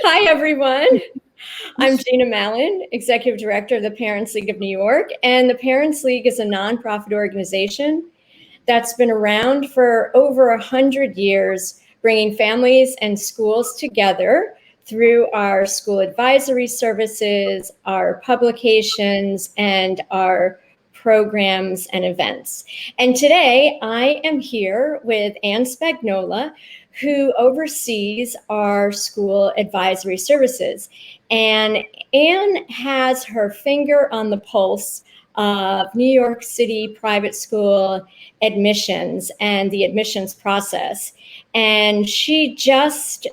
Hi, everyone. I'm Gina Malin, Executive Director of the Parents League of New York. And the Parents League is a nonprofit organization that's been around for over 100 years, bringing families and schools together through our school advisory services, our publications, and our programs and events. And today I am here with Spagnola, who oversees our school advisory services. And Anne has her finger on the pulse of New York City private school admissions and the admissions process. And she just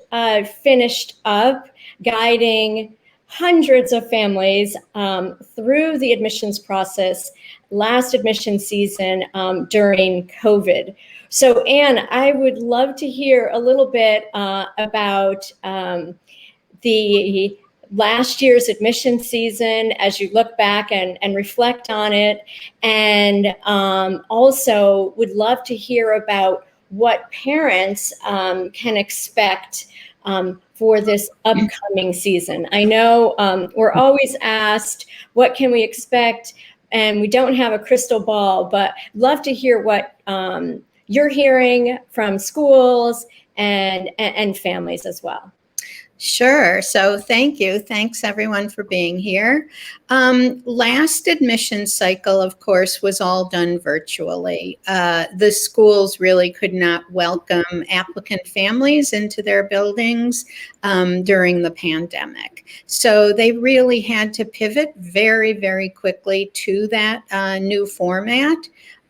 finished up guiding hundreds of families through the admissions process last admission season during COVID. So Anne, I would love to hear a little bit about the last year's admission season as you look back and reflect on it. And also would love to hear about what parents can expect for this upcoming season. I know we're always asked, what can we expect? And we don't have a crystal ball, but love to hear what you're hearing from schools and families as well. Sure. So thank you. Thanks everyone for being here. Last admission cycle, of course, was all done virtually. The schools really could not welcome applicant families into their buildings during the pandemic. So they really had to pivot very, very quickly to that new format.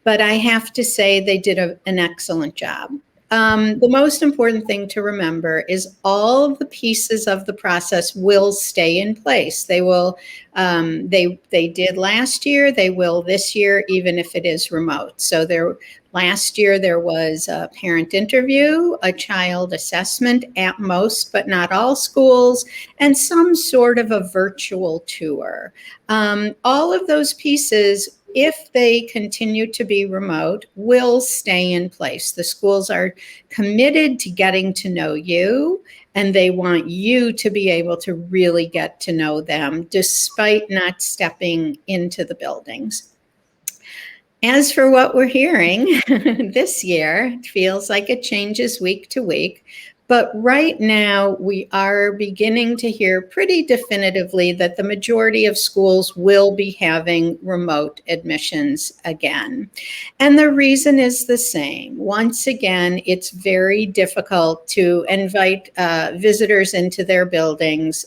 But I have to say they did an excellent job. The most important thing to remember is all of the pieces of the process will stay in place. They will, they did last year, they will this year, even if it is remote. So last year there was a parent interview, a child assessment at most, but not all schools, and some sort of a virtual tour. All of those pieces, if they continue to be remote, will stay in place. The schools are committed to getting to know you, and they want you to be able to really get to know them despite not stepping into the buildings. As for what we're hearing this year, it feels like it changes week to week. But right now, we are beginning to hear pretty definitively that the majority of schools will be having remote admissions again. And the reason is the same. Once again, it's very difficult to invite visitors into their buildings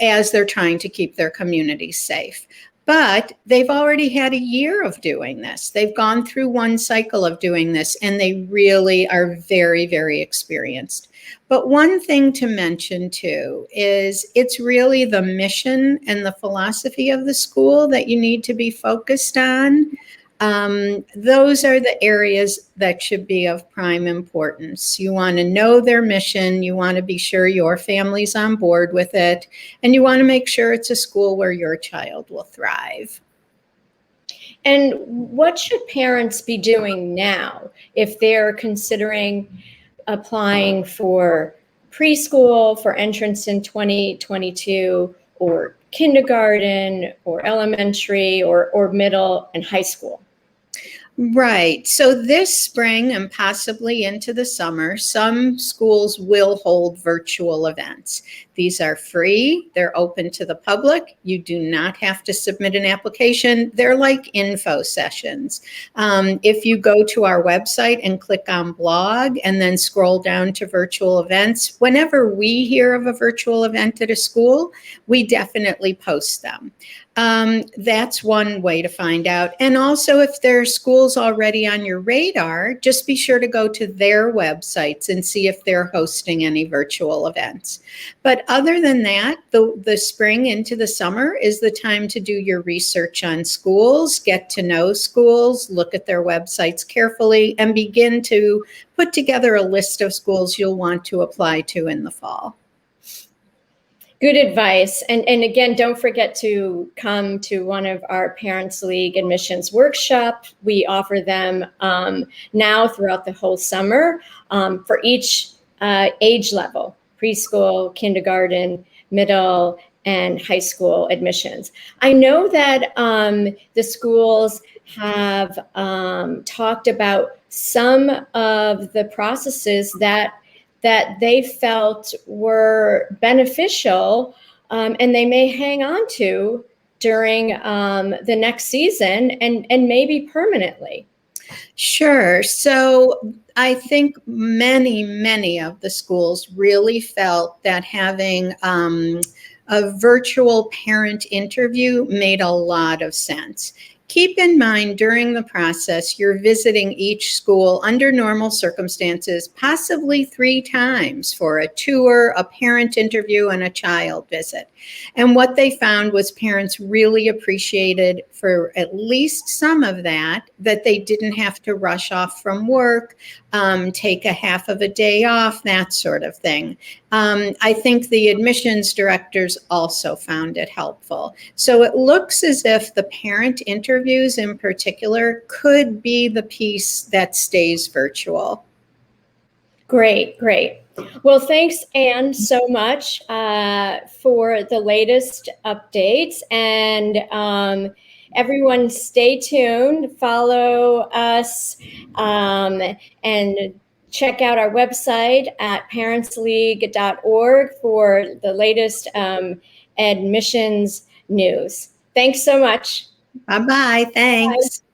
as they're trying to keep their communities safe. But they've already had a year of doing this. They've gone through one cycle of doing this, and they really are very, very experienced. But one thing to mention too is it's really the mission and the philosophy of the school that you need to be focused on. Those are the areas that should be of prime importance. You want to know their mission. You want to be sure your family's on board with it. And you want to make sure it's a school where your child will thrive. And what should parents be doing now if they're considering applying for preschool, for entrance in 2022, or kindergarten, or elementary, or middle and high school? Right. So this spring and possibly into the summer, some schools will hold virtual events. These are free. They're open to the public. You do not have to submit an application. They're like info sessions. If you go to our website and click on blog and then scroll down to virtual events, whenever we hear of a virtual event at a school, we definitely post them. That's one way to find out. And also, if there are schools already on your radar, just be sure to go to their websites and see if they're hosting any virtual events. But other than that, the spring into the summer is the time to do your research on schools, get to know schools, look at their websites carefully, and begin to put together a list of schools you'll want to apply to in the fall. Good advice. And again, don't forget to come to one of our Parents League admissions workshops. We offer them now throughout the whole summer for each age level, preschool, kindergarten, middle, and high school admissions. I know that the schools have talked about some of the processes that they felt were beneficial, and they may hang on to during the next season and maybe permanently. Sure. So I think many of the schools really felt that having a virtual parent interview made a lot of sense. Keep in mind during the process, you're visiting each school under normal circumstances, possibly 3 times for a tour, a parent interview, and a child visit. And what they found was parents really appreciated, for at least some of that they didn't have to rush off from work, take a half of a day off, that sort of thing. I think the admissions directors also found it helpful. So it looks as if the parent interviews in particular could be the piece that stays virtual. Great. Well, thanks, Anne, so much for the latest updates. And everyone, stay tuned, follow us, and check out our website at parentsleague.org for the latest admissions news. Thanks so much. Bye-bye. Thanks. Bye.